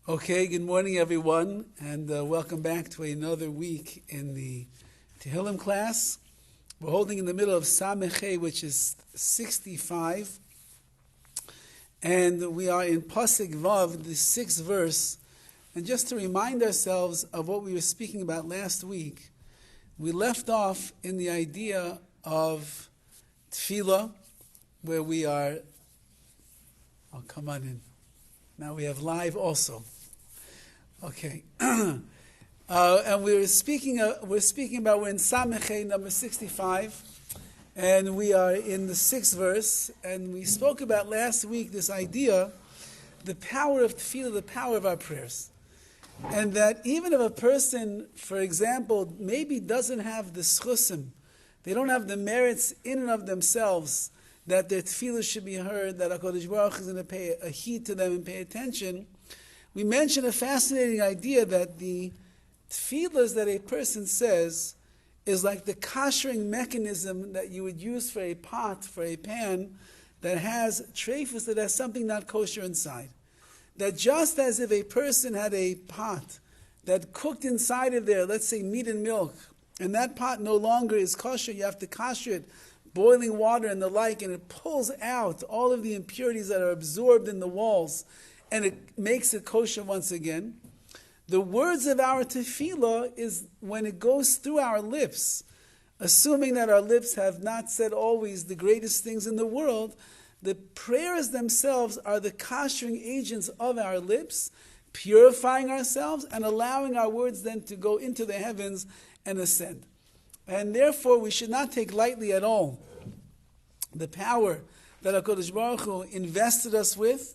Okay, good morning everyone, and welcome back to another week in the Tehillim class. We're holding in the middle of Samechei, which is 65, and we are in Pasuk Vav, the 6th verse. And just to remind ourselves of what we were speaking about last week, we left off in the idea of Tefillah, where we are, oh come on in, now we have live also. Okay, and we're speaking about, we're in Samechei number 65, and we are in the 6th verse, and we spoke about last week this idea, the power of tefillah, the power of our prayers. And that even if a person, for example, maybe doesn't have the schusim, they don't have the merits in and of themselves, that their tefillah should be heard, that HaKadosh Baruch Hu is going to pay a heed to them and pay attention. We mentioned a fascinating idea that the tefillahs that a person says is like the koshering mechanism that you would use for a pot, for a pan, that has treifus, that has something not kosher inside. That just as if a person had a pot that cooked inside of there, let's say meat and milk, and that pot no longer is kosher, you have to kosher it, boiling water and the like, and it pulls out all of the impurities that are absorbed in the walls, and it makes it kosher once again. The words of our tefillah is when it goes through our lips, assuming that our lips have not said always the greatest things in the world, the prayers themselves are the koshering agents of our lips, purifying ourselves and allowing our words then to go into the heavens and ascend. And therefore we should not take lightly at all the power that HaKadosh Baruch Hu invested us with,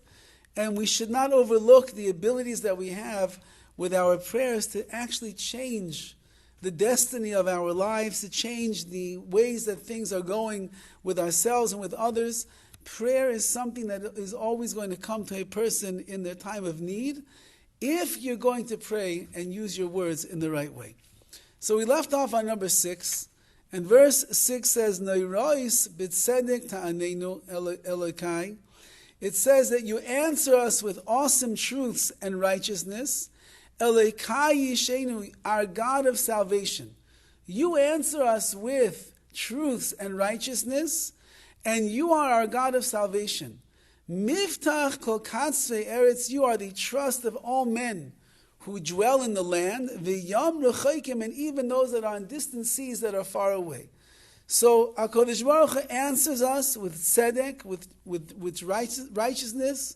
and we should not overlook the abilities that we have with our prayers to actually change the destiny of our lives, to change the ways that things are going with ourselves and with others. Prayer is something that is always going to come to a person in their time of need, if you're going to pray and use your words in the right way. So we left off on number 6, and verse 6 says, Neirois b'tzedek ta'anenu Elokai. It says that you answer us with awesome truths and righteousness. Elokai Yishenu, our God of salvation. You answer us with truths and righteousness, and you are our God of salvation. Miftach kol katzvei eretz, you are the trust of all men who dwell in the land. V'yam rechokim, and even those that are on distant seas that are far away. So HaKadosh Baruch Hu answers us with tzedek, with righteousness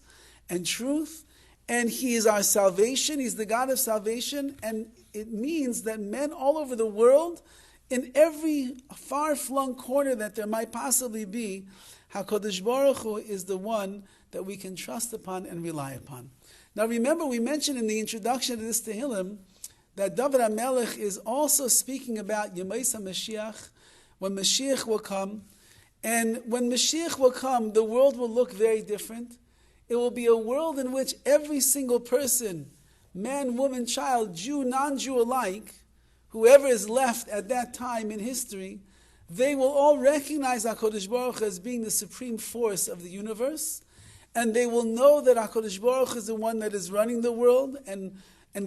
and truth, and He is our salvation. He's the God of salvation, and it means that men all over the world, in every far-flung corner that there might possibly be, HaKadosh Baruch Hu is the one that we can trust upon and rely upon. Now remember, we mentioned in the introduction to this Tehillim that Dovid HaMelech is also speaking about Yemais HaMashiach, when Mashiach will come. And when Mashiach will come, the world will look very different. It will be a world in which every single person, man, woman, child, Jew, non-Jew alike, whoever is left at that time in history, they will all recognize HaKadosh Baruch Hu as being the supreme force of the universe, and they will know that HaKadosh Baruch Hu is the one that is running the world and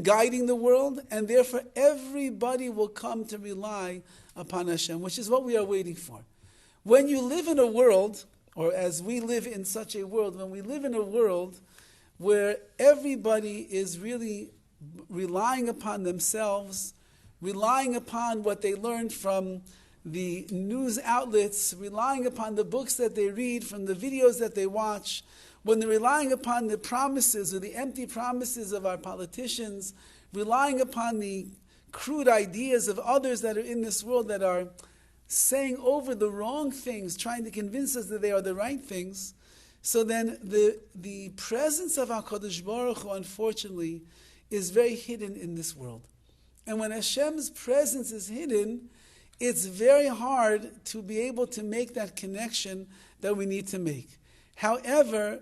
guiding the world, and therefore everybody will come to rely upon Hashem, which is what we are waiting for. When you live in a world, or as we live in such a world, when we live in a world where everybody is really relying upon themselves, relying upon what they learned from the news outlets, relying upon the books that they read, from the videos that they watch, when they're relying upon the promises or the empty promises of our politicians, relying upon the crude ideas of others that are in this world that are saying over the wrong things, trying to convince us that they are the right things, so then the presence of HaKadosh Baruch Hu, unfortunately, is very hidden in this world. And when Hashem's presence is hidden, it's very hard to be able to make that connection that we need to make. However,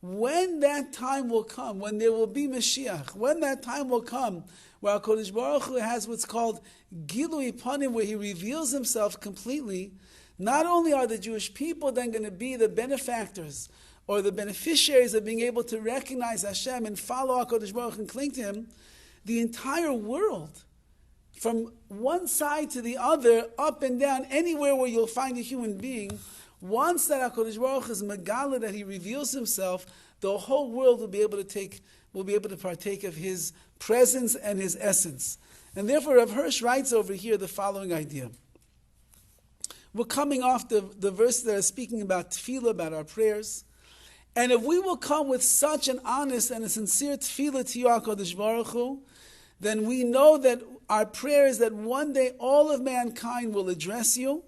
when that time will come, when there will be Mashiach, when that time will come, where HaKadosh Baruch Hu has what's called Gilui Panim, where He reveals Himself completely, not only are the Jewish people then going to be the benefactors or the beneficiaries of being able to recognize Hashem and follow HaKadosh Baruch Hu and cling to Him, the entire world, from one side to the other, up and down, anywhere where you'll find a human being, once that HaKadosh Baruch Hu is Megala, that He reveals Himself, the whole world will be able to partake of His presence and His essence. And therefore, Rav Hirsch writes over here the following idea. We're coming off the verses that are speaking about tefillah, about our prayers. And if we will come with such an honest and a sincere tefillah to you, HaKadosh Baruch Hu, then we know that our prayer is that one day all of mankind will address you,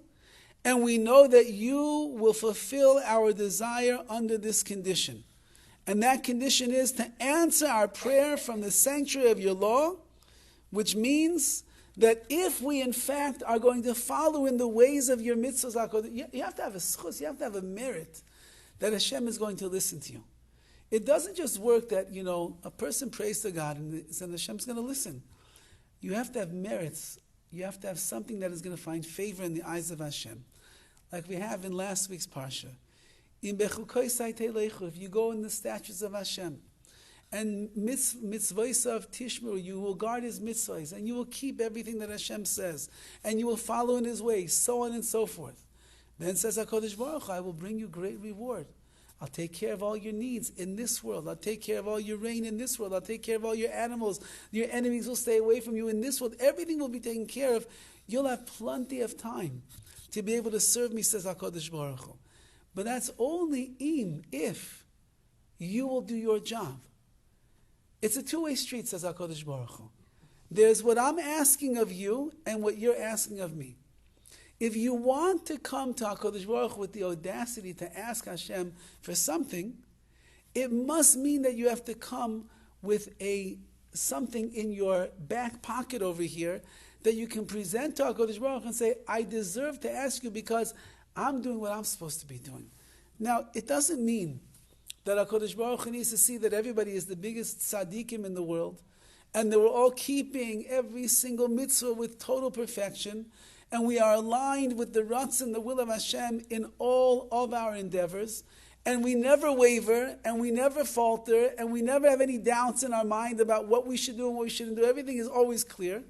and we know that you will fulfill our desire under this condition. And that condition is to answer our prayer from the sanctuary of your law, which means that if we in fact are going to follow in the ways of your mitzvahs, you have to have a schus, you have to have a merit that Hashem is going to listen to you. It doesn't just work that, a person prays to God and Hashem's going to listen. You have to have merits. You have to have something that is going to find favor in the eyes of Hashem. Like we have in last week's Parsha. If you go in the statutes of Hashem, and mitzvahs of Tishmeru, you will guard His mitzvahs, and you will keep everything that Hashem says, and you will follow in His ways, so on and so forth. Then says HaKadosh Baruch Hu, I will bring you great reward. I'll take care of all your needs in this world. I'll take care of all your rain in this world. I'll take care of all your animals. Your enemies will stay away from you in this world. Everything will be taken care of. You'll have plenty of time to be able to serve me, says HaKadosh Baruch Hu. But that's only if you will do your job. It's a two-way street, says HaKadosh Baruch Hu. There's what I'm asking of you and what you're asking of me. If you want to come to HaKadosh Baruch Hu with the audacity to ask Hashem for something, it must mean that you have to come with something in your back pocket over here that you can present to HaKadosh Baruch Hu and say, I deserve to ask you because I'm doing what I'm supposed to be doing. Now, it doesn't mean that HaKadosh Baruch Hu needs to see that everybody is the biggest tzaddikim in the world, and that we're all keeping every single mitzvah with total perfection, and we are aligned with the Ratz and the will of Hashem in all of our endeavors, and we never waver, and we never falter, and we never have any doubts in our mind about what we should do and what we shouldn't do. Everything is always clear.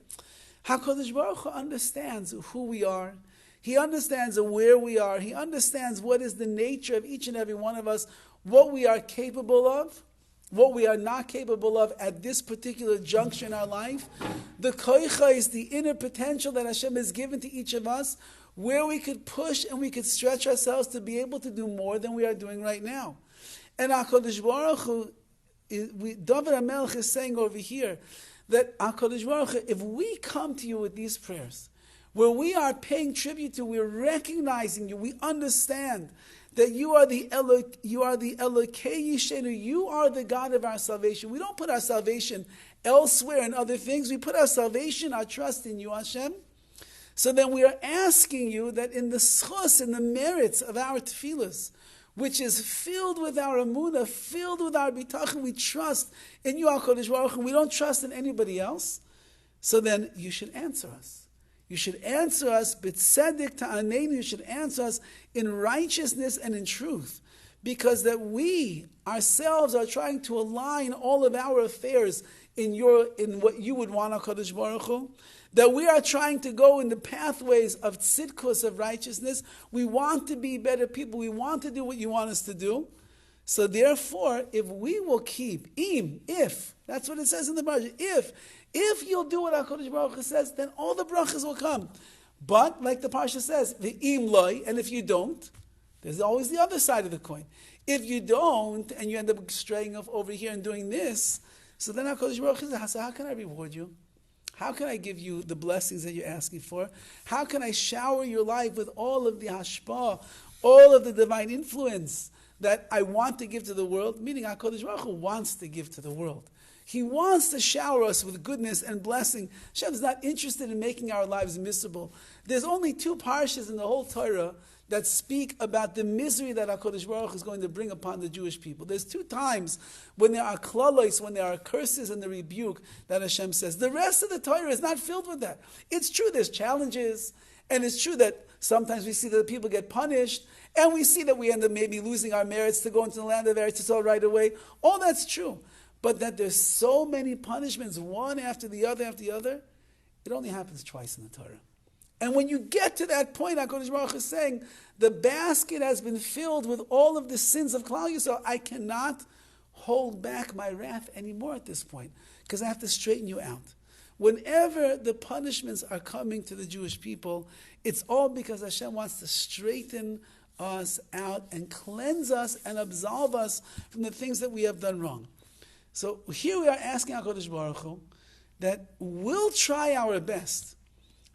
HaKadosh Baruch Hu understands who we are. He understands where we are. He understands what is the nature of each and every one of us, what we are capable of, what we are not capable of at this particular juncture in our life. The koicha is the inner potential that Hashem has given to each of us, where we could push and we could stretch ourselves to be able to do more than we are doing right now. And HaKadosh Baruch Hu, Dovid HaMelech is saying over here, that HaKadosh Baruch Hu, if we come to you with these prayers, where we are paying tribute to, we're recognizing you, we understand that you are the Elokei Yishenu, you are the God of our salvation. We don't put our salvation elsewhere in other things. We put our salvation, our trust in you, Hashem. So then we are asking you that in the schus, in the merits of our tefillas, which is filled with our emunah, filled with our bitachon, we trust in you, HaKadosh Baruch Hu, we don't trust in anybody else. So then you should answer us. You should answer us b'tzedek ta'aneinu. You should answer us in righteousness and in truth, because that we ourselves are trying to align all of our affairs in what you would want, HaKadosh Baruch Hu. That we are trying to go in the pathways of tzidkus, of righteousness. We want to be better people. We want to do what you want us to do. So therefore, if we will keep, if, that's what it says in the Bible, if you'll do what HaKadosh Baruch Hu says, then all the brachas will come. But, like the Parsha says, the im loy, and if you don't, there's always the other side of the coin. If you don't, and you end up straying off over here and doing this, so then HaKadosh Baruch Hu says, how can I reward you? How can I give you the blessings that you're asking for? How can I shower your life with all of the hashpah, all of the divine influence that I want to give to the world? Meaning HaKadosh Baruch Hu wants to give to the world. He wants to shower us with goodness and blessing. Hashem is not interested in making our lives miserable. There's only 2 parshas in the whole Torah that speak about the misery that HaKadosh Baruch Hu is going to bring upon the Jewish people. There's 2 times when there are klalos, when there are curses and the rebuke that Hashem says. The rest of the Torah is not filled with that. It's true, there's challenges, And it's true that sometimes we see that people get punished, and we see that we end up maybe losing our merits to go into the land of Eretz Yisrael right away. All that's true. But that there's so many punishments, one after the other, it only happens twice in the Torah. And when you get to that point, HaKadosh Baruch Hu is saying, the basket has been filled with all of the sins of Klal Yisrael. I cannot hold back my wrath anymore at this point, because I have to straighten you out. Whenever the punishments are coming to the Jewish people, it's all because Hashem wants to straighten us out and cleanse us and absolve us from the things that we have done wrong. So here we are asking HaKadosh Baruch Hu that we'll try our best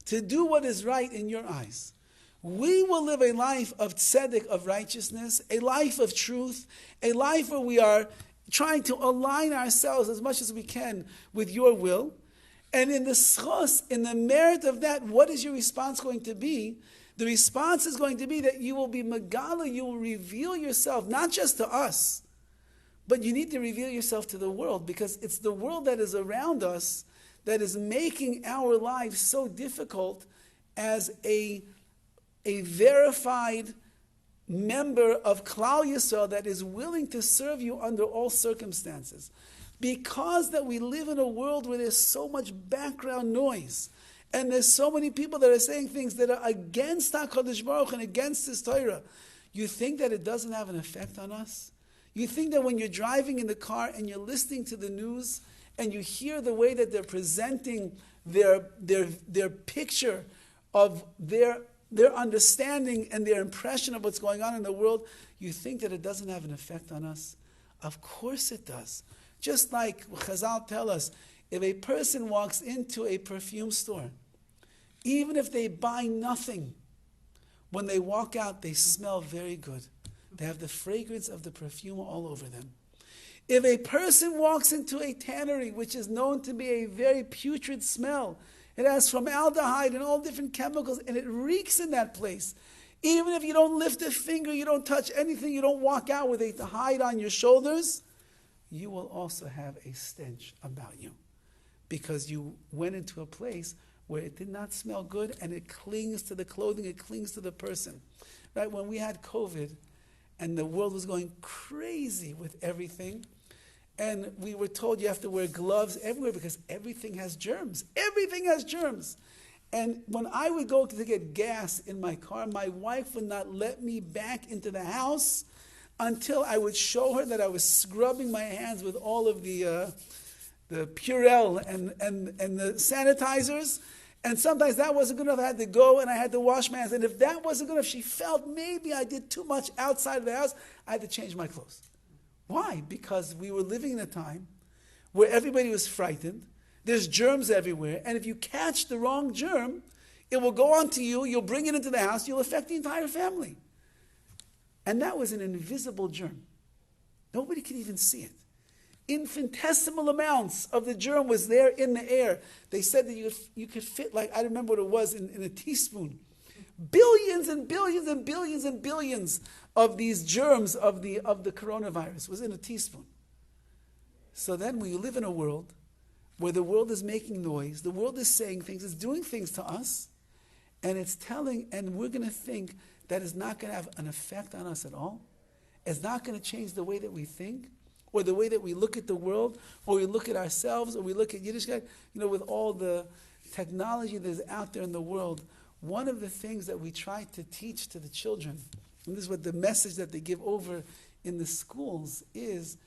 to do what is right in your eyes. We will live a life of tzedek, of righteousness, a life of truth, a life where we are trying to align ourselves as much as we can with your will. And in the schos, in the merit of that, what is your response going to be? The response is going to be that you will be megala, you will reveal yourself, not just to us, but you need to reveal yourself to the world, because it's the world that is around us that is making our lives so difficult as a verified member of Klal Yisrael that is willing to serve you under all circumstances. Because that we live in a world where there's so much background noise, and there's so many people that are saying things that are against HaKadosh Baruch Hu and against His Torah, you think that it doesn't have an effect on us? You think that when you're driving in the car and you're listening to the news and you hear the way that they're presenting their picture of their understanding and their impression of what's going on in the world, you think that it doesn't have an effect on us? Of course it does. Just like Chazal tell us, if a person walks into a perfume store, even if they buy nothing, when they walk out, they smell very good. They have the fragrance of the perfume all over them. If a person walks into a tannery, which is known to be a very putrid smell, it has formaldehyde and all different chemicals, and it reeks in that place. Even if you don't lift a finger, you don't touch anything, you don't walk out with a hide on your shoulders, you will also have a stench about you, because you went into a place where it did not smell good, and it clings to the clothing, it clings to the person. Right? When we had COVID and the world was going crazy with everything, and we were told you have to wear gloves everywhere because everything has germs. Everything has germs. And when I would go to get gas in my car, my wife would not let me back into the house until I would show her that I was scrubbing my hands with all of the Purell and the sanitizers. And sometimes that wasn't good enough. I had to go and I had to wash my hands. And if that wasn't good enough, she felt maybe I did too much outside of the house, I had to change my clothes. Why? Because we were living in a time where everybody was frightened. There's germs everywhere. And if you catch the wrong germ, it will go on to you. You'll bring it into the house. You'll affect the entire family. And that was an invisible germ. Nobody could even see it. Infinitesimal amounts of the germ was there in the air. They said that you could fit, like, I remember what it was, in a teaspoon. Billions and billions and billions and billions of these germs of the coronavirus was in a teaspoon. So then when you live in a world where the world is making noise, the world is saying things, it's doing things to us, and it's telling, and we're going to think that is not going to have an effect on us at all. It's not going to change the way that we think, or the way that we look at the world, or we look at ourselves, or we look at Yiddishkeit. You know, with all the technology that is out there in the world, one of the things that we try to teach to the children, and this is what the message that they give over in the schools is,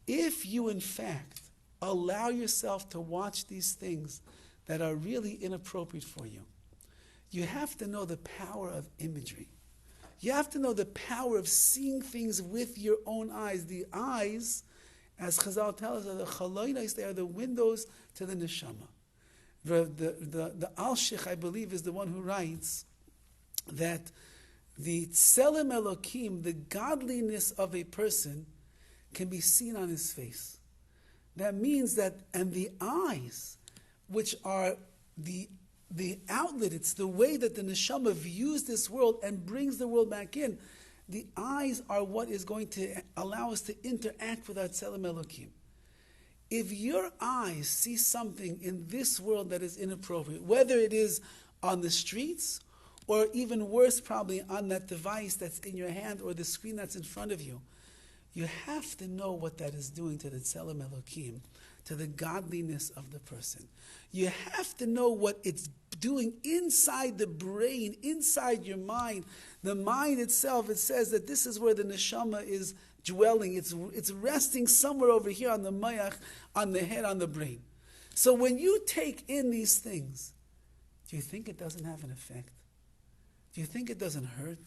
if you in fact allow yourself to watch these things that are really inappropriate for you, you have to know the power of imagery. You have to know the power of seeing things with your own eyes. The eyes, as Chazal tells us, the chalonos, they are the windows to the neshama. The Al-Shich, I believe, is the one who writes that the tselem Elokim, the godliness of a person, can be seen on his face. That means that, and the eyes, which are the outlet, it's the way that the neshama views this world and brings the world back in. The eyes are what is going to allow us to interact with our tselem Elokim. If your eyes see something in this world that is inappropriate, whether it is on the streets or even worse probably on that device that's in your hand or the screen that's in front of you. You have to know what that is doing to the Tzelem Elokim, to the godliness of the person. You have to know what it's doing inside the brain, inside your mind. The mind itself, it says that this is where the neshama is dwelling. It's resting somewhere over here on the mayach, on the head, on the brain. So when you take in these things, do you think it doesn't have an effect? Do you think it doesn't hurt?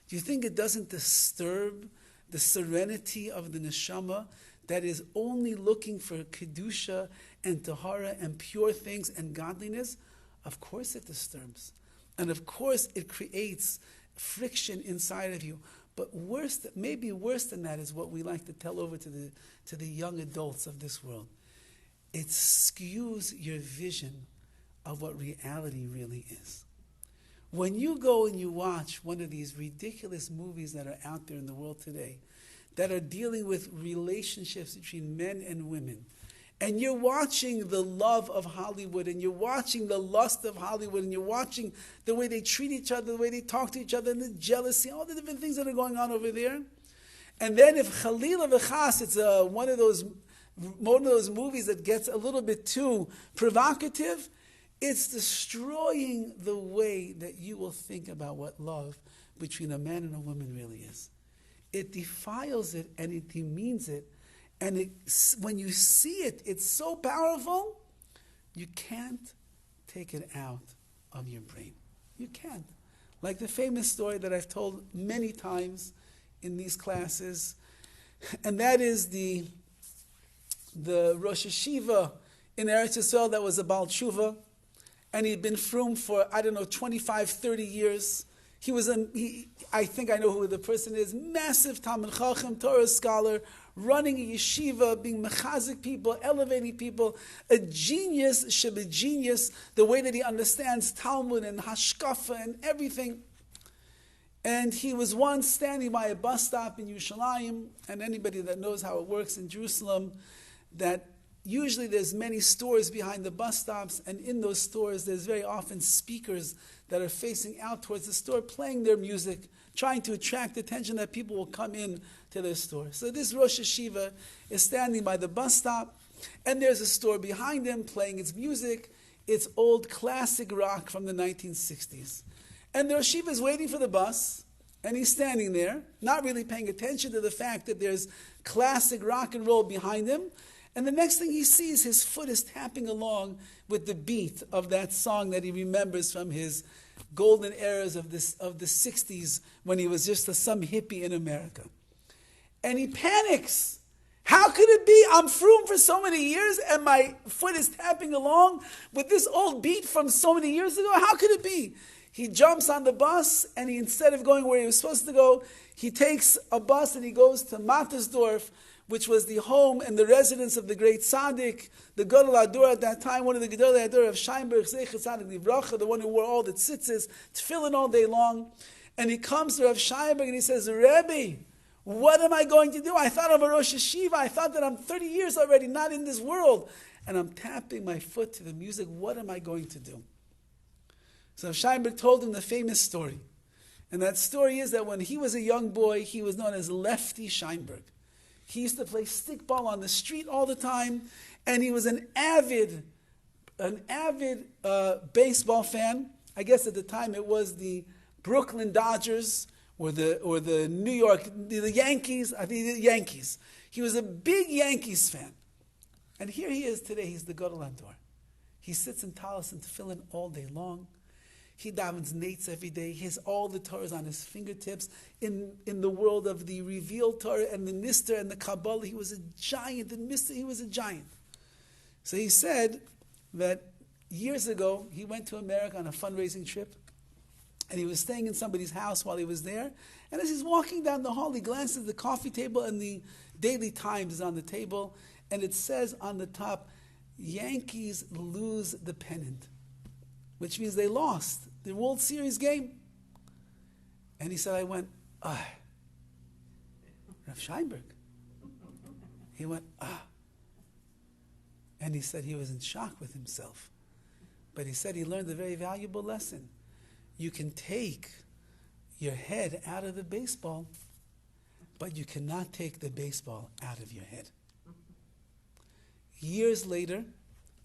Do you think it doesn't disturb the serenity of the neshama that is only looking for kedusha and tahara and pure things and godliness? Of course it disturbs. And of course it creates friction inside of you. But worse, maybe worse than that is what we like to tell over to the young adults of this world. It skews your vision of what reality really is. When you go and you watch one of these ridiculous movies that are out there in the world today, that are dealing with relationships between men and women, and you're watching the love of Hollywood, and you're watching the lust of Hollywood, and you're watching the way they treat each other, the way they talk to each other, and the jealousy, all the different things that are going on over there. And then if Chalila v'chas, it's one of those movies that gets a little bit too provocative, it's destroying the way that you will think about what love between a man and a woman really is. It defiles it and it demeans it. And when you see it, it's so powerful, you can't take it out of your brain. You can't. Like the famous story that I've told many times in these classes, and that is the Rosh Hashiva in Eretz Yisrael that was a Baal Tshuva, and he'd been frum for, 25, 30 years. I think I know who the person is, massive Talmid Chacham, Torah scholar, running a yeshiva, being mechazik people, elevating people, a genius, genius, the way that he understands Talmud and Hashkafa and everything. And he was once standing by a bus stop in Yerushalayim, and anybody that knows how it works in Jerusalem, that usually there's many stores behind the bus stops, and in those stores there's very often speakers that are facing out towards the store, playing their music, trying to attract attention that people will come in to their store. So this Rosh Hashiva is standing by the bus stop, and there's a store behind him playing its music. It's old classic rock from the 1960s. And the Rosh Hashiva is waiting for the bus, and he's standing there, not really paying attention to the fact that there's classic rock and roll behind him. And the next thing he sees, his foot is tapping along with the beat of that song that he remembers from his golden eras of the 60s when he was just some hippie in America. And he panics. How could it be? I'm frum for so many years and my foot is tapping along with this old beat from so many years ago? How could it be? He jumps on the bus and instead of going where he was supposed to go, he takes a bus and he goes to Mattersdorf, which was the home and the residence of the great tzaddik, the Gadol Hador at that time, one of the Gadol Hador of Scheinberg, Zecher Tzaddik Livracha, the one who wore all the tzitzis, tefillin all day long. And he comes to Rav Scheinberg and he says, Rabbi, what am I going to do? I thought I'm a Rosh Hashiva. I thought that I'm 30 years already not in this world. And I'm tapping my foot to the music. What am I going to do? So Rav Scheinberg told him the famous story. And that story is that when he was a young boy, he was known as Lefty Scheinberg. He used to play stickball on the street all the time, and he was an avid baseball fan. I guess at the time it was the Brooklyn Dodgers or the New York, the Yankees. I think the Yankees. He was a big Yankees fan, and here he is today. He's the Gadol Hador. He sits in talis and tefillin all day long. He davens nates every day. He has all the Torahs on his fingertips. In the world of the revealed Torah and the Nister and the Kabbalah, he was a giant. In Mister, he was a giant. So he said that years ago, he went to America on a fundraising trip, and he was staying in somebody's house while he was there. And as he's walking down the hall, he glances at the coffee table, and the Daily Times is on the table, and it says on the top, Yankees lose the pennant, which means they lost the World Series game. And he said, I went, Rav Scheinberg. He went, And he said he was in shock with himself. But he said he learned a very valuable lesson. You can take your head out of the baseball, but you cannot take the baseball out of your head. Years later,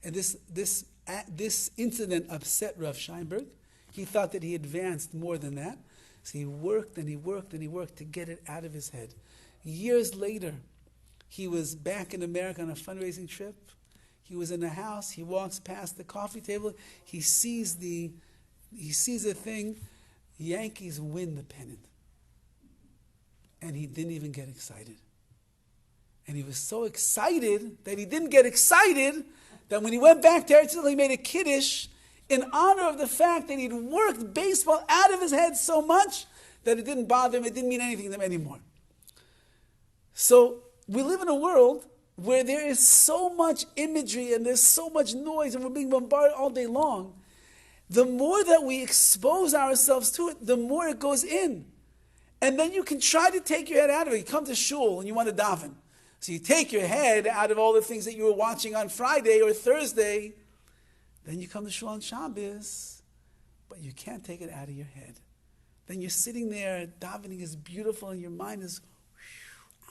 and this incident upset Rav Scheinberg. He thought that he advanced more than that. So he worked and he worked and he worked to get it out of his head. Years later, he was back in America on a fundraising trip. He was in a house. He walks past the coffee table. He sees a thing. Yankees win the pennant. And he didn't even get excited. And he was so excited that he didn't get excited that when he went back to Eretz Yisrael, he made a kiddush in honor of the fact that he'd worked baseball out of his head so much that it didn't bother him, it didn't mean anything to him anymore. So we live in a world where there is so much imagery and there's so much noise and we're being bombarded all day long. The more that we expose ourselves to it, the more it goes in. And then you can try to take your head out of it. You come to shul and you want to daven. So you take your head out of all the things that you were watching on Friday or Thursday. Then you come to shul on Shabbos, but you can't take it out of your head. Then you're sitting there, davening is beautiful, and your mind is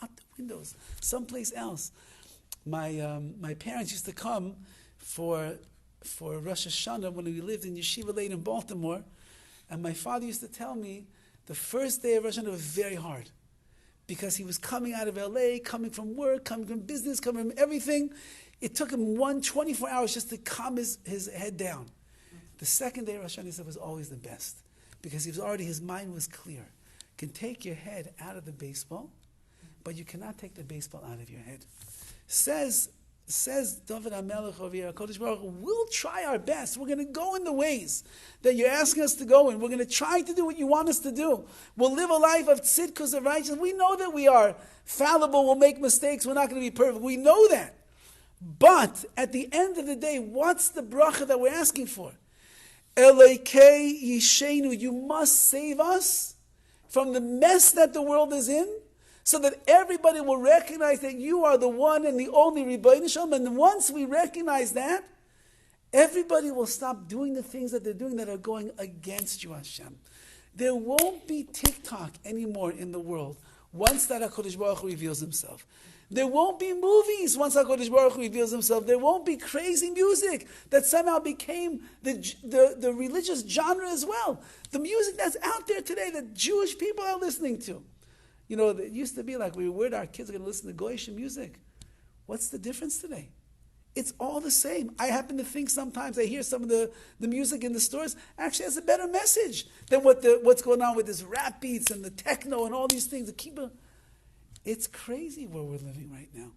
out the windows, someplace else. My parents used to come for Rosh Hashanah when we lived in Yeshiva Lane in Baltimore, and my father used to tell me the first day of Rosh Hashanah was very hard because he was coming out of LA, coming from work, coming from business, coming from everything. It took him 24 hours just to calm his head down. The second day of Rosh Hashanah was always the best because his mind was clear. You can take your head out of the baseball, but you cannot take the baseball out of your head. Says Dovid HaMelech over here, HaKadosh Baruch Hu, we'll try our best. We're going to go in the ways that you're asking us to go in. We're going to try to do what you want us to do. We'll live a life of tzidkus, of righteousness. We know that we are fallible. We'll make mistakes. We're not going to be perfect. We know that. But at the end of the day, what's the bracha that we're asking for? Eloikei Yishenu, you must save us from the mess that the world is in, so that everybody will recognize that you are the one and the only Rebbeinu Shalom. And once we recognize that, everybody will stop doing the things that they're doing that are going against you, Hashem. There won't be TikTok anymore in the world once that HaKadosh Baruch Hu reveals himself. There won't be movies once HaKadosh Baruch Hu reveals himself. There won't be crazy music that somehow became the religious genre as well. The music that's out there today that Jewish people are listening to. You know, it used to be like we were worried our kids are going to listen to Goyish music. What's the difference today? It's all the same. I happen to think sometimes I hear some of the music in the stores actually has a better message than what's going on with this rap beats and the techno and all these things. It's crazy where we're living right now.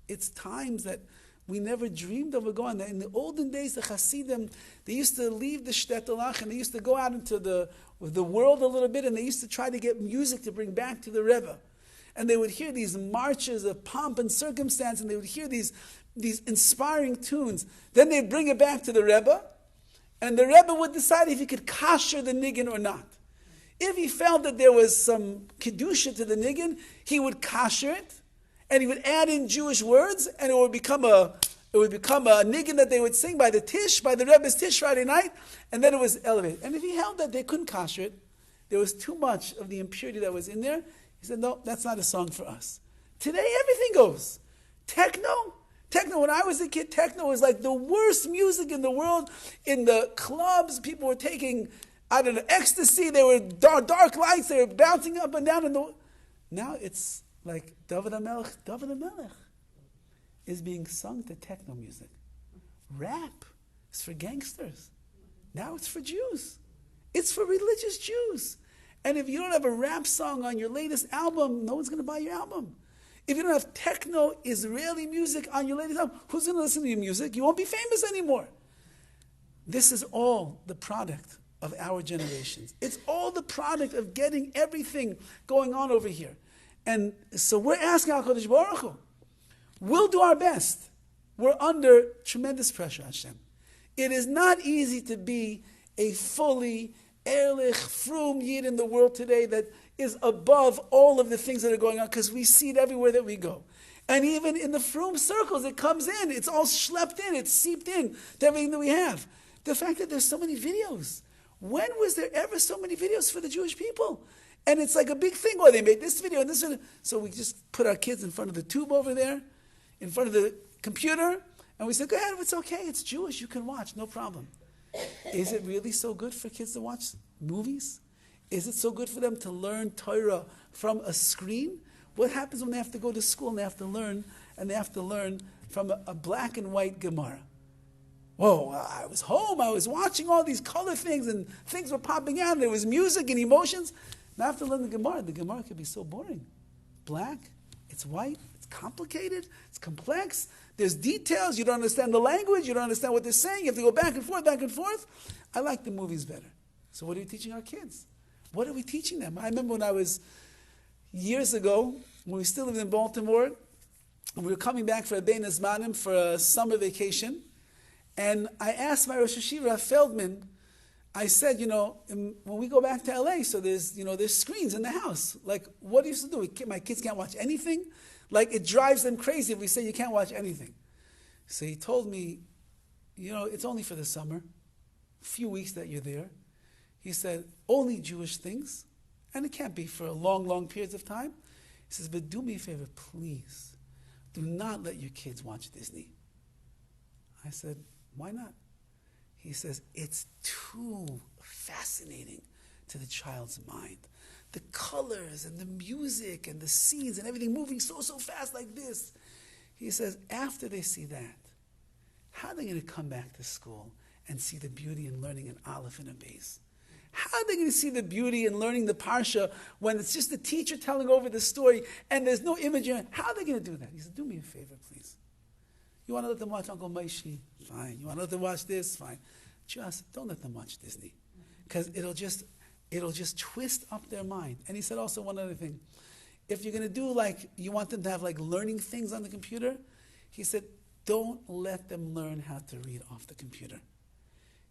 It's times that we never dreamed of going. In the olden days, the Hasidim, they used to leave the shtetl and they used to go out into the world a little bit, and they used to try to get music to bring back to the Rebbe. And they would hear these marches of pomp and circumstance, and they would hear these inspiring tunes. Then they'd bring it back to the Rebbe, and the Rebbe would decide if he could kasher the niggin or not. If he felt that there was some kedusha to the niggin, he would kasher it, and he would add in Jewish words, and it would become a niggin that they would sing by the Rebbe's Tish Friday night, and then it was elevated. And if he held that they couldn't kasher it, there was too much of the impurity that was in there, he said, no, that's not a song for us. Today, everything goes. Techno, when I was a kid, techno was like the worst music in the world. In the clubs, people were taking, ecstasy, they were dark lights, they were bouncing up and down. Now it's like Dovid HaMelech is being sung to techno music. Rap is for gangsters. Now it's for Jews. It's for religious Jews. And if you don't have a rap song on your latest album, no one's going to buy your album. If you don't have techno Israeli music on your latest album, who's going to listen to your music? You won't be famous anymore. This is all the product of our generations. It's all the product of getting everything going on over here. And so we're asking HaKadosh Baruch Hu, we'll do our best. We're under tremendous pressure, Hashem. It is not easy to be a fully ehrlich, frum yid in the world today that is above all of the things that are going on, because we see it everywhere that we go. And even in the frum circles, it comes in. It's all schlepped in. It's seeped in to everything that we have. The fact that there's so many videos. When was there ever so many videos for the Jewish people? And it's like a big thing. Oh, they made this video and this video. So we just put our kids in front of the tube over there, in front of the computer, and we said, go ahead, it's okay, it's Jewish, you can watch, no problem. Is it really so good for kids to watch movies? Is it so good for them to learn Torah from a screen? What happens when they have to go to school and they have to learn from a black and white Gemara? Whoa, I was home, I was watching all these color things and things were popping out, and there was music and emotions. Now I have to learn the Gemara could be so boring. Black, it's white, it's complicated, it's complex, there's details, you don't understand the language, you don't understand what they're saying, you have to go back and forth, back and forth. I like the movies better. So what are we teaching our kids? What are we teaching them? I remember when I was, years ago, when we still lived in Baltimore, and we were coming back for a Bein Hazmanim for a summer vacation, and I asked my Rosh Hashiva, Feldman, I said, when we go back to LA, so there's screens in the house. Like, what do you used to do? My kids can't watch anything? Like, it drives them crazy if we say you can't watch anything. So he told me, it's only for the summer, a few weeks that you're there. He said, only Jewish things, and it can't be for long, long periods of time. He says, but do me a favor, please. Do not let your kids watch Disney. I said, why not? He says, it's too fascinating to the child's mind. The colors and the music and the scenes and everything moving so fast like this. He says, after they see that, how are they going to come back to school and see the beauty in learning an Aleph and a Beis? How are they going to see the beauty in learning the Parsha when it's just the teacher telling over the story and there's no image in it? How are they going to do that? He said, do me a favor, please. You want to let them watch Uncle Maishi? Fine. You want to let them watch this? Fine. Just don't let them watch Disney, because it'll just twist up their mind. And he said also one other thing. If you're going to do you want them to have learning things on the computer, he said, don't let them learn how to read off the computer.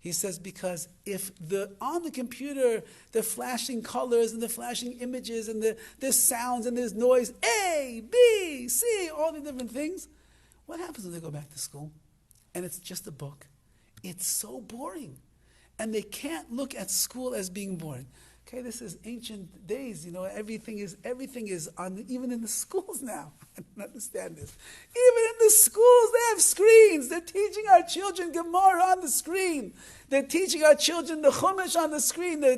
He says, because if on the computer, the flashing colors and the flashing images and there's sounds and there's noise, A, B, C, all the different things, what happens when they go back to school? And it's just a book. It's so boring. And they can't look at school as being boring. Okay, this is ancient days, everything is on, even in the schools now. I don't understand this. Even in the schools, they have screens. They're teaching our children Gemara on the screen. They're teaching our children the Chumash on the screen. They're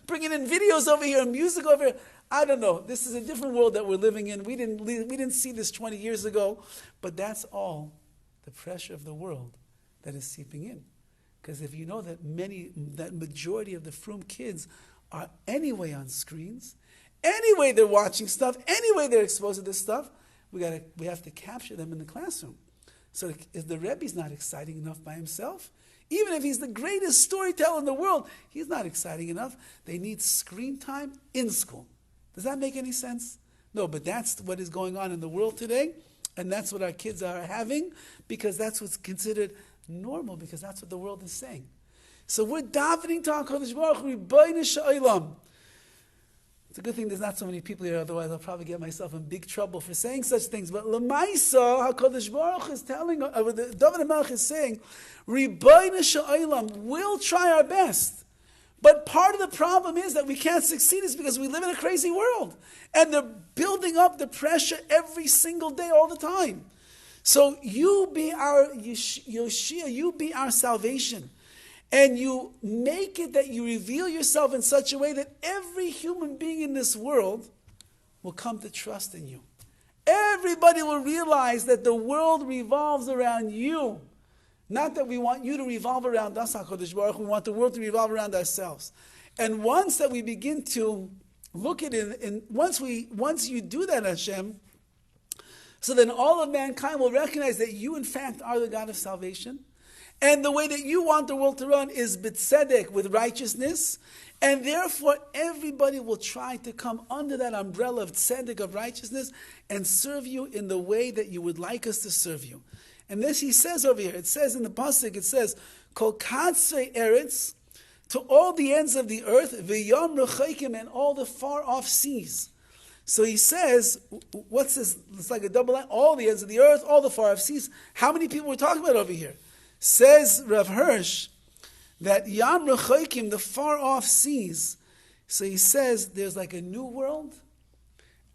bringing in videos over here, music over here. I don't know. This is a different world that we're living in. We didn't see this 20 years ago, but that's all the pressure of the world that is seeping in. Because if you know that majority of the frum kids are anyway on screens, anyway they're watching stuff, anyway they're exposed to this stuff, we have to capture them in the classroom. So if the Rebbe's not exciting enough by himself, even if he's the greatest storyteller in the world, he's not exciting enough. They need screen time in school. Does that make any sense? No, but that's what is going on in the world today, and that's what our kids are having, because that's what's considered normal, because that's what the world is saying. So we're davening to HaKadosh Baruch Hu, Ribono Shel Olam. It's a good thing there's not so many people here, otherwise I'll probably get myself in big trouble for saying such things. But Lamaisa, HaKadosh Baruch Hu is telling, Dovid HaMelech is saying, Ribono Shel Olam, we'll try our best. But part of the problem is that we can't succeed is because we live in a crazy world. And they're building up the pressure every single day, all the time. So you be our Yoshia, you be our salvation. And you make it that you reveal yourself in such a way that every human being in this world will come to trust in you. Everybody will realize that the world revolves around you. Not that we want you to revolve around us, HaKadosh Baruch Hu. We want the world to revolve around ourselves. And once that we begin to look at it, and once you do that, Hashem, so then all of mankind will recognize that you, in fact, are the God of salvation. And the way that you want the world to run is b'tzedek, with righteousness. And therefore, everybody will try to come under that umbrella of tzedek, of righteousness, and serve you in the way that you would like us to serve you. And this he says over here, it says in the pasuk, it says, Kol katzvei eretz, to all the ends of the earth, v'yam rechokim, and all the far-off seas. So he says, what's this? It's like a double line, all the ends of the earth, all the far-off seas. How many people we're talking about over here? Says Rav Hirsch that Yam Rechoikim, the far off seas. So he says there's like a new world,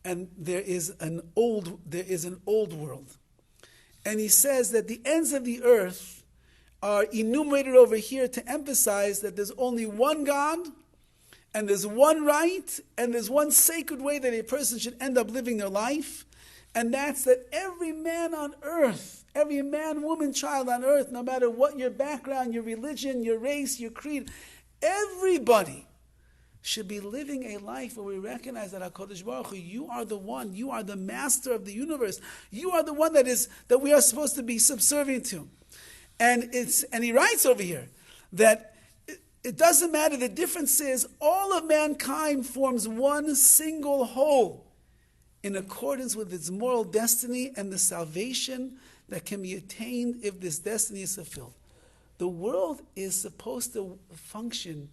and there is an old world. And he says that the ends of the earth are enumerated over here to emphasize that there's only one God, and there's one right, and there's one sacred way that a person should end up living their life. And that's that every man on earth, every man, woman, child on earth, no matter what your background, your religion, your race, your creed, everybody should be living a life where we recognize that HaKadosh Baruch Hu, you are the one, you are the master of the universe. You are the one that we are supposed to be subservient to. And he writes over here that it doesn't matter, the difference is all of mankind forms one single whole in accordance with its moral destiny and the salvation that can be attained if this destiny is fulfilled. The world is supposed to function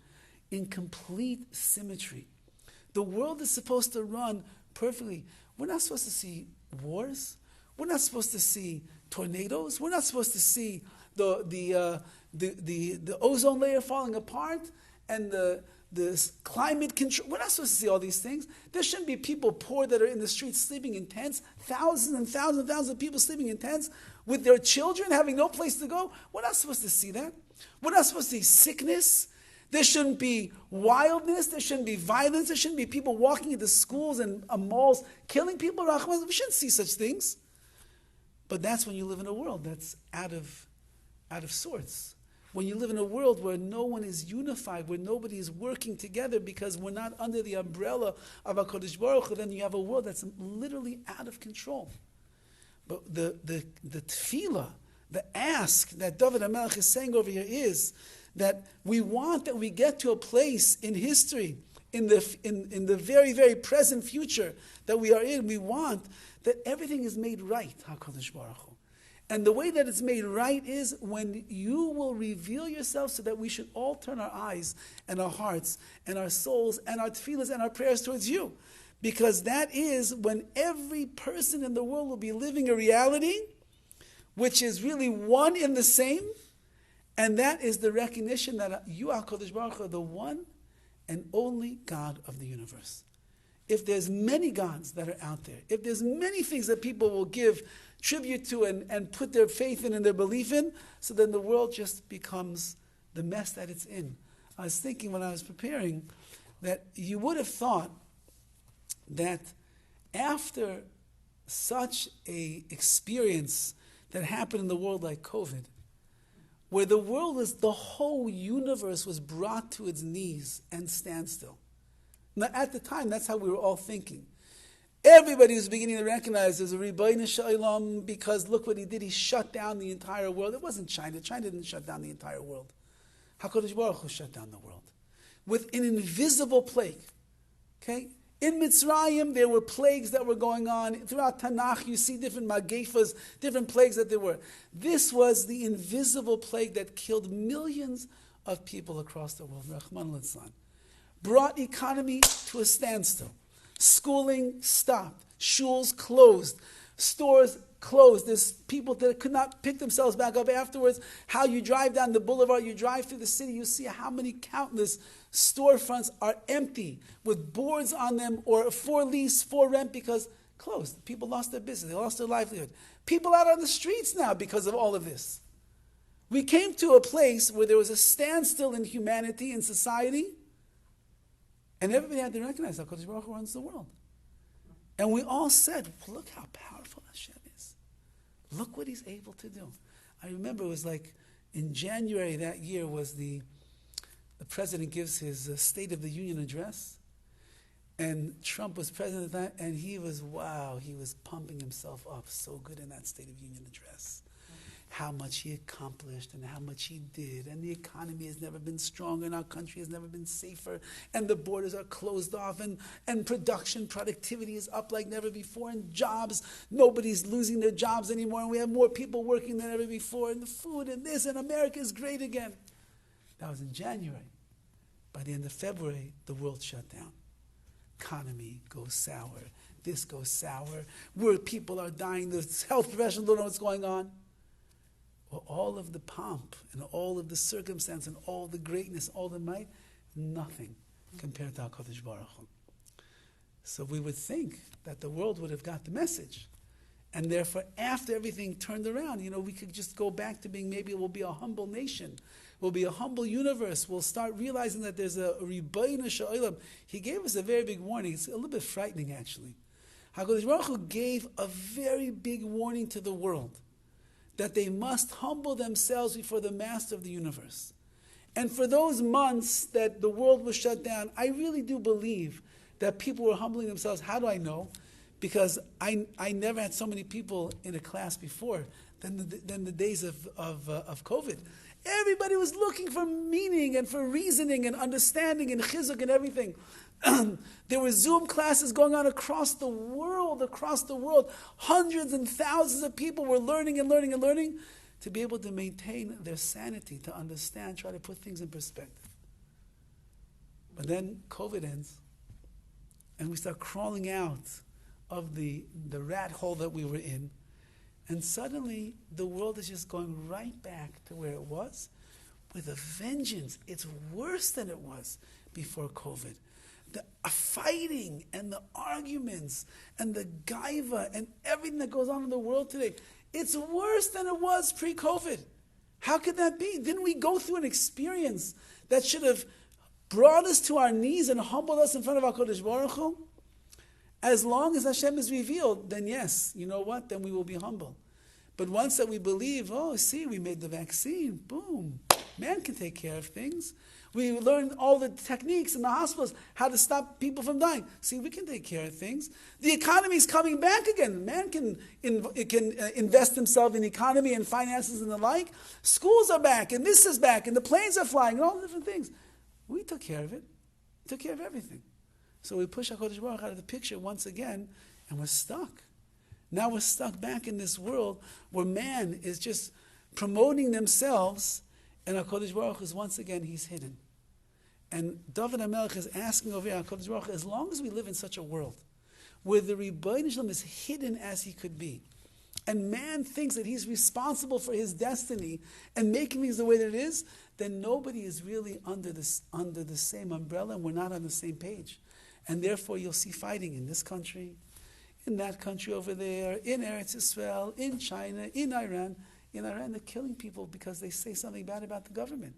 in complete symmetry. The world is supposed to run perfectly. We're not supposed to see wars. We're not supposed to see tornadoes. We're not supposed to see the ozone layer falling apart and the climate control. We're not supposed to see all these things. There shouldn't be people poor that are in the streets sleeping in tents. Thousands and thousands and thousands of people sleeping in tents with their children having no place to go. We're not supposed to see that. We're not supposed to see sickness. There shouldn't be wildness. There shouldn't be violence. There shouldn't be people walking into schools and malls killing people. We shouldn't see such things. But that's when you live in a world that's out of sorts. When you live in a world where no one is unified, where nobody is working together because we're not under the umbrella of HaKadosh Baruch Hu, then you have a world that's literally out of control. But the tefillah, the ask that Dovid HaMelech is saying over here is that we want that we get to a place in history, in the very, very present future that we are in. We want that everything is made right, HaKadosh Baruch Hu. And the way that it's made right is when you will reveal yourself so that we should all turn our eyes and our hearts and our souls and our tefillahs and our prayers towards you. Because that is when every person in the world will be living a reality which is really one in the same. And that is the recognition that you, HaKadosh Baruch Hu, are the one and only God of the universe. If there's many gods that are out there, if there's many things that people will give tribute to and put their faith in and their belief in, so then the world just becomes the mess that it's in. I was thinking when I was preparing that you would have thought that after such a experience that happened in the world like COVID, where the whole universe was brought to its knees and standstill. Now, at the time, that's how we were all thinking. Everybody was beginning to recognize there's a Rabbi Shalom because look what he did. He shut down the entire world. It wasn't China. China didn't shut down the entire world. HaKadosh Baruch Hu shut down the world with an invisible plague. Okay? In Mitzrayim, there were plagues that were going on. Throughout Tanakh, you see different magefas, different plagues that there were. This was the invisible plague that killed millions of people across the world. Rahman al-Islam. Brought economy to a standstill. Schooling stopped. Shuls closed. Stores closed. There's people that could not pick themselves back up afterwards. How you drive down the boulevard, you drive through the city, you see how many countless storefronts are empty with boards on them or for lease, for rent because closed. People lost their business. They lost their livelihood. People out on the streets now because of all of this. We came to a place where there was a standstill in humanity, in society, and everybody had to recognize that HaKadosh Baruch Hu runs the world. And we all said, look how powerful Hashem is. Look what he's able to do. I remember it was like in January that year was the president gives his State of the Union address. And Trump was president at that, and he was pumping himself up so good in that State of Union address. How much he accomplished and how much he did. And the economy has never been stronger and our country has never been safer. And the borders are closed off and productivity is up like never before. And jobs, nobody's losing their jobs anymore. And we have more people working than ever before. And the food and this and America is great again. That was in January. By the end of February, the world shut down. Economy goes sour. This goes sour. Where people are dying. The health professionals don't know what's going on. But all of the pomp and all of the circumstance and all the greatness, all the might, nothing compared to HaKadosh Baruch Hu. So we would think that the world would have got the message. And therefore, after everything turned around, we could just go back to being, maybe we'll be a humble nation. We'll be a humble universe. We'll start realizing that there's a Rabbi Shalom. He gave us a very big warning. It's a little bit frightening, actually. HaKadosh Baruch Hu gave a very big warning to the world that they must humble themselves before the master of the universe. And for those months that the world was shut down, I really do believe that people were humbling themselves. How do I know? Because I never had so many people in a class before than the days of COVID. Everybody was looking for meaning and for reasoning and understanding and chizuk and everything. There were Zoom classes going on across the world. Hundreds and thousands of people were learning to be able to maintain their sanity, to understand, try to put things in perspective. But then COVID ends, and we start crawling out of the rat hole that we were in, and suddenly the world is just going right back to where it was with a vengeance. It's worse than it was before COVID. The fighting and the arguments and the gaiva and everything that goes on in the world today, it's worse than it was pre-COVID. How could that be? Didn't we go through an experience that should have brought us to our knees and humbled us in front of HaKadosh Baruch Hu? As long as Hashem is revealed, then yes, you know what? Then we will be humble. But once that we believe, we made the vaccine, boom, man can take care of things. We learned all the techniques in the hospitals, how to stop people from dying. See, we can take care of things. The economy is coming back again. Man can invest himself in economy and finances and the like. Schools are back, and this is back, and the planes are flying, and all the different things. We took care of it. We took care of everything. So we push HaKadosh Baruch Hu out of the picture once again, and we're stuck. Now we're stuck back in this world where man is just promoting themselves, and HaKadosh Baruch Hu is once again, he's hidden. And Dovid HaMelech is asking over here, HaKadosh Baruch Hu, as long as we live in such a world where the Rabbi Shalom is hidden as he could be, and man thinks that he's responsible for his destiny and making things the way that it is, then nobody is really under the same umbrella, and we're not on the same page. And therefore you'll see fighting in this country, in that country over there, in Eretz Israel, in China, in Iran. In Iran, they're killing people because they say something bad about the government.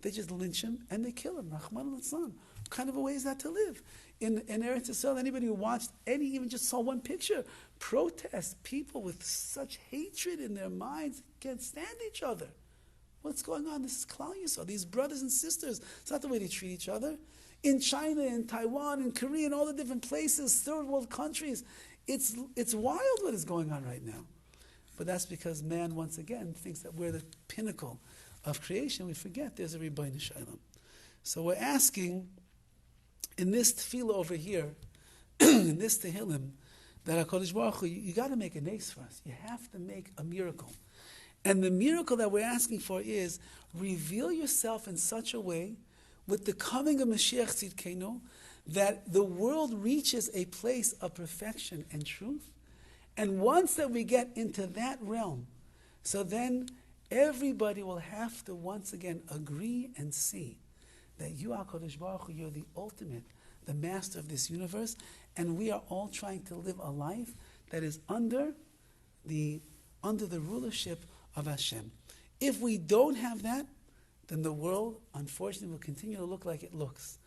They just lynch him and they kill him. Rahman al-Islam. What kind of a way is that to live? In Eretz Israel, anybody who watched even just saw one picture, protest, people with such hatred in their minds can't stand each other. What's going on? This is Klal Yisrael. These brothers and sisters, it's not the way they treat each other. In China, in Taiwan, in Korea, in all the different places, third world countries, it's wild what is going on right now. But that's because man, once again, thinks that we're the pinnacle of creation. We forget there's a Rabbi Shalom. So we're asking, in this tefillah over here, in this Tehillim, that HaKadosh Baruch Hu, you got to make a nace for us. You have to make a miracle. And the miracle that we're asking for is, reveal yourself in such a way, with the coming of Mashiach Tzidkenu, that the world reaches a place of perfection and truth. And once that we get into that realm, so then everybody will have to once again agree and see that you, HaKadosh Baruch Hu, you're the ultimate, the master of this universe, and we are all trying to live a life that is under the rulership of Hashem. If we don't have that, then the world, unfortunately, will continue to look like it looks.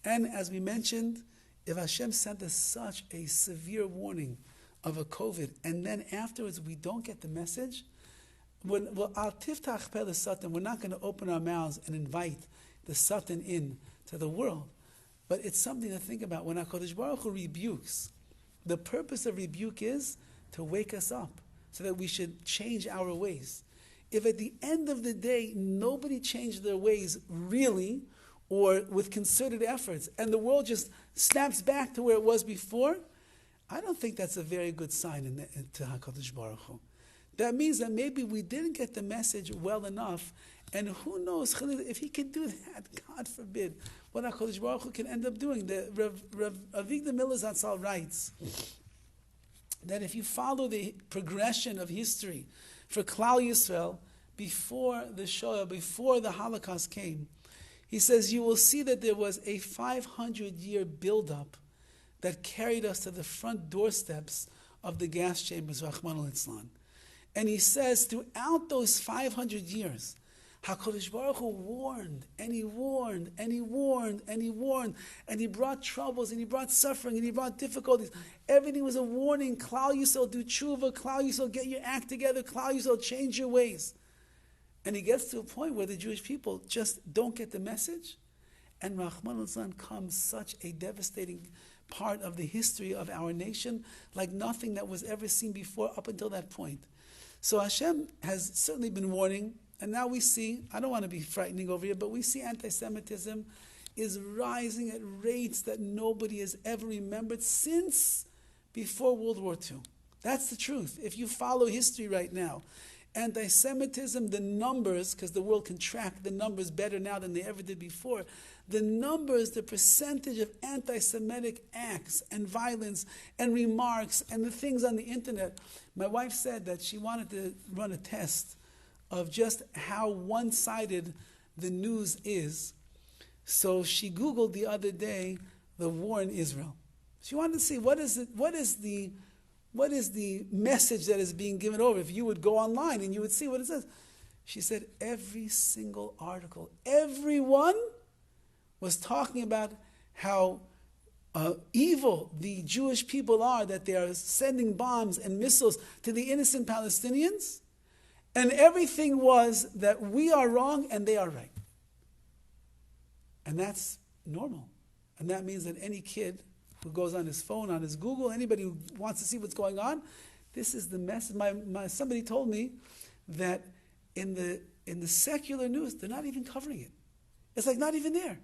And as we mentioned, if Hashem sent us such a severe warning of a COVID, and then afterwards we don't get the message, we're not going to open our mouths and invite the Satan in to the world. But it's something to think about. When HaKadosh Baruch Hu rebukes, the purpose of rebuke is to wake us up so that we should change our ways. If at the end of the day, nobody changed their ways really, or with concerted efforts, and the world just snaps back to where it was before, I don't think that's a very good sign to HaKadosh Baruch Hu. That means that maybe we didn't get the message well enough, and who knows, if he can do that, God forbid, what HaKadosh Baruch Hu can end up doing. The Rav Avigdor Miller Zatzal writes that if you follow the progression of history for Klal Yisrael, before the Shoah, before the Holocaust came, he says, you will see that there was a 500-year buildup that carried us to the front doorsteps of the gas chambers, Rahman al-Islam. And he says, throughout those 500 years, HaKadosh Baruch Hu warned, and he warned, and he warned, and he warned, and he brought troubles, and he brought suffering, and he brought difficulties. Everything was a warning. Klal Yisrael, do tshuva. Klal Yisrael, get your act together. Klal Yisrael, change your ways. And he gets to a point where the Jewish people just don't get the message. And Rahman al-Islam comes such a devastating part of the history of our nation, like nothing that was ever seen before up until that point. So Hashem has certainly been warning, and now we see, I don't want to be frightening over here, but we see anti-Semitism is rising at rates that nobody has ever remembered since before World War II. That's the truth. If you follow history right now, anti-Semitism, the numbers, because the world can track the numbers better now than they ever did before, the numbers, the percentage of anti-Semitic acts and violence and remarks and the things on the internet. My wife said that she wanted to run a test of just how one-sided the news is. So she Googled the other day the war in Israel. She wanted to see what is the message that is being given over. If you would go online and you would see what it says. She said every single article, everyone was talking about how evil the Jewish people are, that they are sending bombs and missiles to the innocent Palestinians. And everything was that we are wrong and they are right. And that's normal. And that means that any kid who goes on his phone, on his Google, anybody who wants to see what's going on, this is the message. Somebody told me that in the secular news, they're not even covering it. It's like not even there.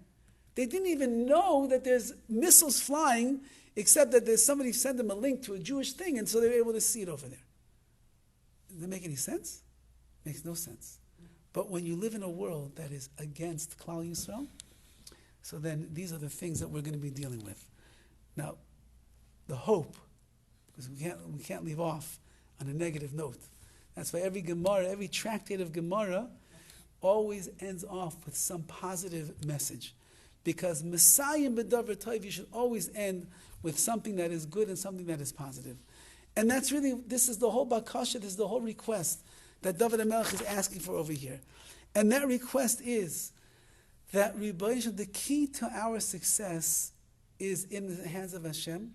They didn't even know that there's missiles flying, except that there's somebody sent them a link to a Jewish thing, and so they're able to see it over there. Does that make any sense? Makes no sense. But when you live in a world that is against Klal Yisrael, so then these are the things that we're going to be dealing with. Now, the hope, because we can't leave off on a negative note. That's why every Gemara, every tractate of Gemara always ends off with some positive message. Because Messiah B'Davar Tov, you should always end with something that is good and something that is positive. And that's really, this is the whole bakasha, this is the whole request that Dovid HaMelech is asking for over here. And that request is that the key to our success is in the hands of Hashem,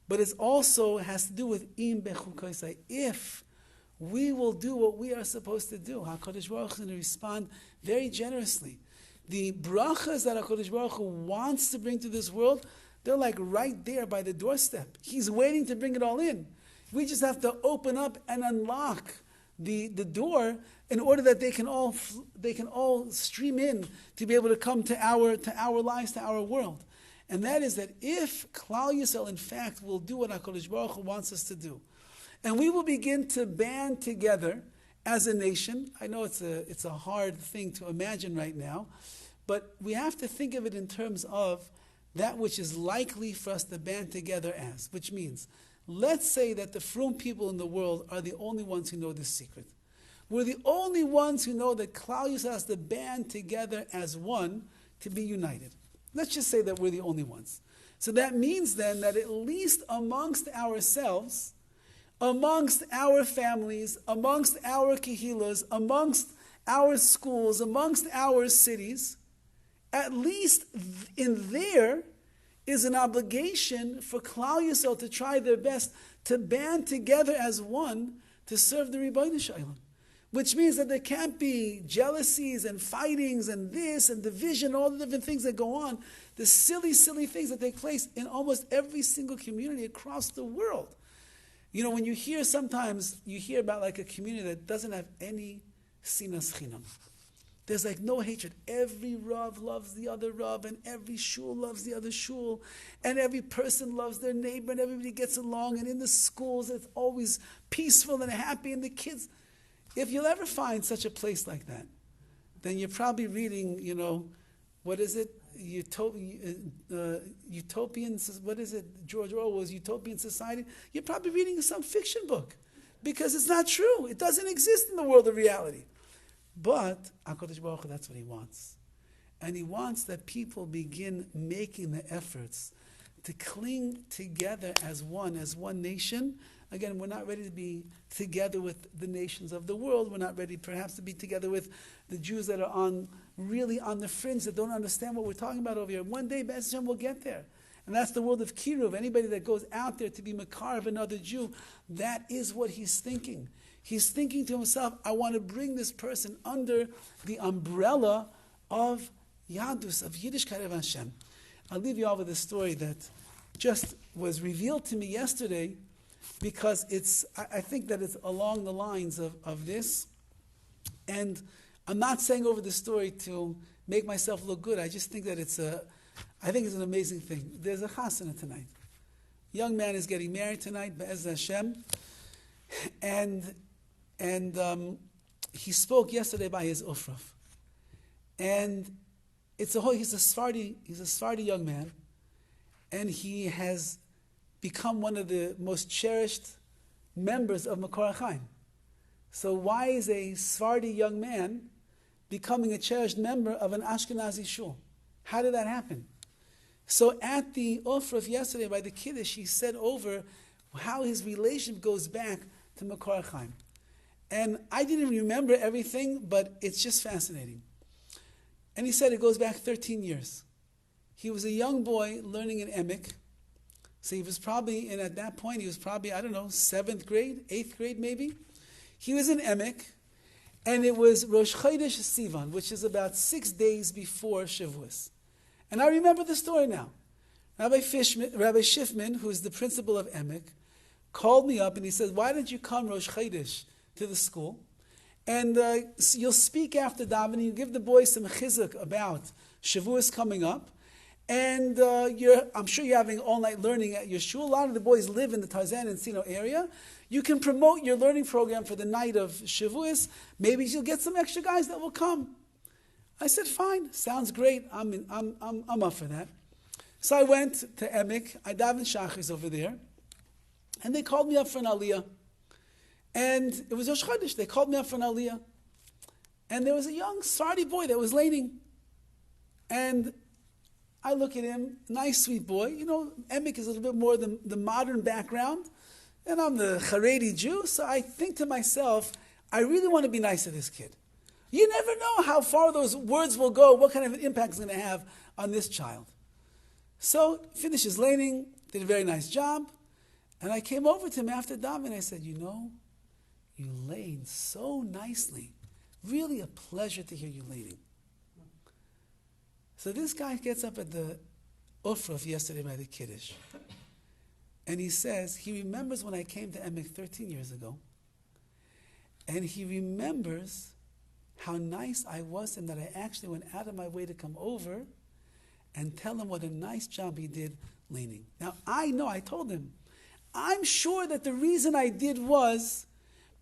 but it also has to do with im bechukoisai. If we will do what we are supposed to do, HaKadosh Baruch Hu is going to respond very generously. The brachas that HaKadosh Baruch Hu wants to bring to this world, they're like right there by the doorstep. He's waiting to bring it all in. We just have to open up and unlock the door in order that they can all stream in to be able to come to our lives, to our world. And that is that if Klal Yisrael, in fact, will do what HaKadosh Baruch Hu wants us to do, and we will begin to band together as a nation. I know it's a hard thing to imagine right now, but we have to think of it in terms of that which is likely for us to band together as, which means, let's say that the frum people in the world are the only ones who know this secret. We're the only ones who know that Klal Yisrael has to band together as one to be united. Let's just say that we're the only ones. So that means then that at least amongst ourselves, amongst our families, amongst our kehilas, amongst our schools, amongst our cities, at least in there is an obligation for Klal Yisrael to try their best to band together as one to serve the Rebbeinu Shalom. Which means that there can't be jealousies and fightings and this and division, all the different things that go on, the silly, silly things that take place in almost every single community across the world. You know, when you hear about like a community that doesn't have any sinas chinam. There's like no hatred. Every Rav loves the other Rav, and every shul loves the other shul, and every person loves their neighbor, and everybody gets along, and in the schools it's always peaceful and happy, and the kids. If you'll ever find such a place like that, then you're probably reading, what is it? Utopian, what is it? George Orwell's Utopian Society. You're probably reading some fiction book because it's not true. It doesn't exist in the world of reality. But HaKadosh Baruch Hu, that's what he wants. And he wants that people begin making the efforts to cling together as one nation. Again, we're not ready to be together with the nations of the world. We're not ready perhaps to be together with the Jews that are really on the fringe, that don't understand what we're talking about over here. One day, Be'ez Hashem will get there. And that's the world of Kiruv. Anybody that goes out there to be Makar of another Jew, that is what he's thinking. He's thinking to himself, I want to bring this person under the umbrella of Yadus, of Yiddishkeit of Hashem. I'll leave you all with a story that just was revealed to me yesterday, because I think that it's along the lines of this. And I'm not saying over the story to make myself look good. I just think that I think it's an amazing thing. There's a chasana tonight. Young man is getting married tonight, Be'ez Hashem. And he spoke yesterday by his ufraf. And he's a Sephardi young man. And he has become one of the most cherished members of Makor HaChaim. So why is a Sephardi young man becoming a cherished member of an Ashkenazi shul? How did that happen? So at the Ofraf yesterday by the Kiddush, he said over how his relationship goes back to Makor HaChaim. And I didn't remember everything, but it's just fascinating. And he said it goes back 13 years. He was a young boy learning in Emek. So he was probably, and at that point, he was probably, 7th grade, 8th grade maybe. He was in Emek, and it was Rosh Chodesh Sivan, which is about 6 days before Shavuos. And I remember the story now. Rabbi Shifman, who is the principal of Emek, called me up and he said, why don't you come Rosh Chodesh to the school? And you'll speak after davening, you give the boys some chizuk about Shavuos coming up. And I'm sure you're having all-night learning at your shul. A lot of the boys live in the Tarzan and Encino area. You can promote your learning program for the night of Shavuos. Maybe you'll get some extra guys that will come. I said, fine, sounds great. I'm up for that. So I went to Emek. I davened Shachris over there. And they called me up for an aliyah. And it was Rosh Chodesh. They called me up for an aliyah. And there was a young Sephardi boy that was laning. And I look at him, nice, sweet boy. Emek is a little bit more the modern background. And I'm the Haredi Jew, so I think to myself, I really want to be nice to this kid. You never know how far those words will go, what kind of an impact it's going to have on this child. So, finished his laning, did a very nice job. And I came over to him after davening, and I said, you laned so nicely. Really a pleasure to hear you laning. So this guy gets up at the Ufraf yesterday by the Kiddush. And he says, he remembers when I came to Emek 13 years ago. And he remembers how nice I was and that I actually went out of my way to come over and tell him what a nice job he did laning. Now, I told him, I'm sure that the reason I did was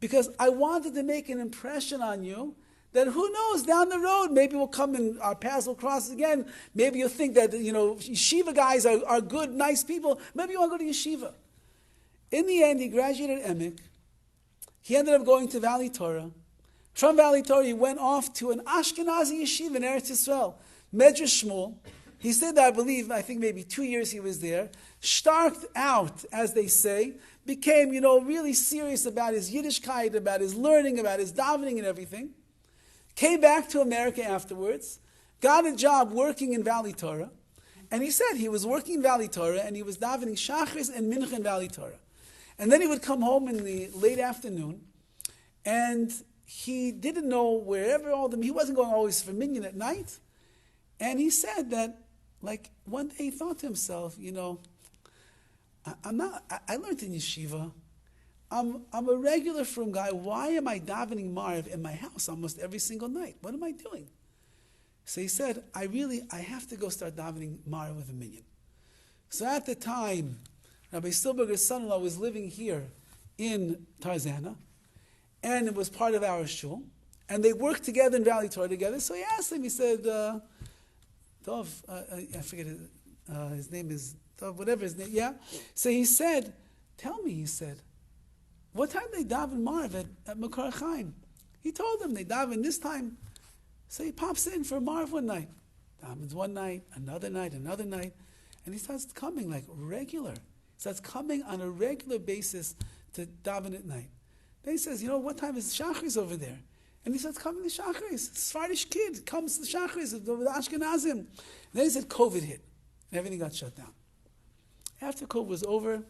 because I wanted to make an impression on you that who knows, down the road, maybe we'll come and our paths will cross again. Maybe you'll think that, yeshiva guys are good, nice people. Maybe you want to go to yeshiva. In the end, he graduated at Emek. He ended up going to Valley Torah. From Valley Torah, he went off to an Ashkenazi yeshiva in Eretz Yisrael, Medrash Shmuel. He stayed there, I think maybe 2 years he was there. Starked out, as they say. Became, really serious about his Yiddishkeit, about his learning, about his davening and everything. Came back to America afterwards, got a job working in Valley Torah, and he said he was working in Valley Torah and he was davening Shachris and Mincha in Valley Torah. And then he would come home in the late afternoon, and he didn't know he wasn't going always for minyan at night, and he said that, one day he thought to himself, I learned in yeshiva, I'm a regular frum guy. Why am I davening Marv in my house almost every single night? What am I doing? So he said, I have to go start davening Marv with a minyan. So at the time, Rabbi Stilberger's son-in-law was living here in Tarzana, and it was part of our shul, and they worked together in Valley Torah together. So he asked him, he said, Dov, I forget his name is Dov, whatever his name, yeah? So he said, tell me, he said, what time they daven Marv at Makor HaChaim? He told them, they daven this time. So he pops in for a Marv one night. Davens one night, another night, and he starts coming like regular. He starts coming on a regular basis to daven at night. Then he says, what time is Shachris over there? And he starts coming to Shachris. Svardish kid comes to Shachris, the Ashkenazim. And then he said COVID hit, and everything got shut down. After COVID was over,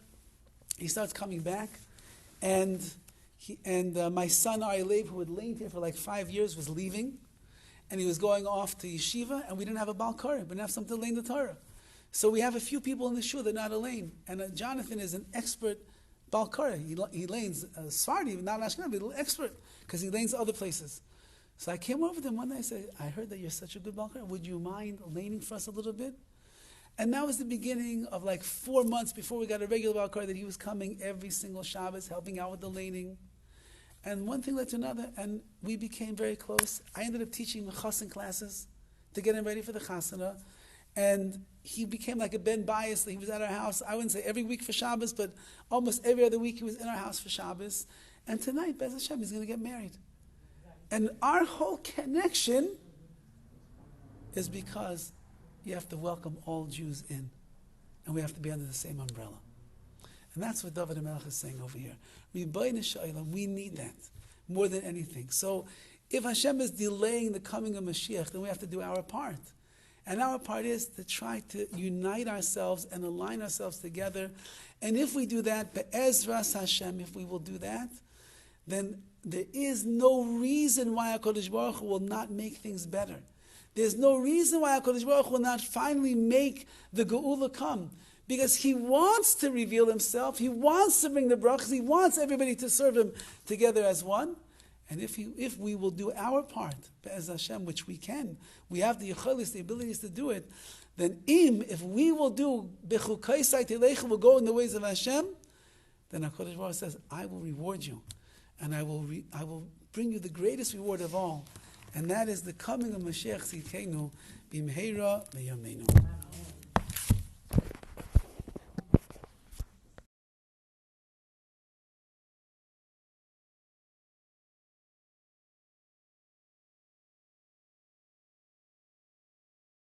he starts coming back, and my son Arilev, who had lain here for like 5 years, was leaving, and he was going off to yeshiva, and we didn't have a Baal Korah, we didn't have something to lane the Torah. So we have a few people in the shul that are not a lane, and Jonathan is an expert Baal Korah. He lanes Sfardi, not Ashkenazi, but an expert, because he lanes other places. So I came over to him one day, I said, I heard that you're such a good Baal Korah, would you mind laning for us a little bit? And that was the beginning of like 4 months before we got a regular Baal Korah, that he was coming every single Shabbos, helping out with the laning. And one thing led to another, and we became very close. I ended up teaching the chassan classes to get him ready for the chasana. And he became like a Ben Bias. He was at our house, I wouldn't say every week for Shabbos, but almost every other week he was in our house for Shabbos. And tonight, Bez Hashem, he's going to get married. And our whole connection is because you have to welcome all Jews in. And we have to be under the same umbrella. And that's what Dovid HaMelech is saying over here. We need that more than anything. So if Hashem is delaying the coming of Mashiach, then we have to do our part. And our part is to try to unite ourselves and align ourselves together. And if we do that, be'ezras Hashem, if we will do that, then there is no reason why HaKadosh Baruch Hu will not make things better. There's no reason why HaKadosh Baruch Hu will not finally make the Geula come. Because He wants to reveal Himself. He wants to bring the brachas. He wants everybody to serve Him together as one. And if we will do our part, Be'ez Hashem, which we can, we have the yicholis, the abilities to do it, then if we will do, Bechukaisai Telecha, will go in the ways of Hashem, then HaKadosh Baruch Hu says, I will reward you. And I will bring you the greatest reward of all. And that is the coming of Mashiach Tzidkenu, B'mheira B'yameinu.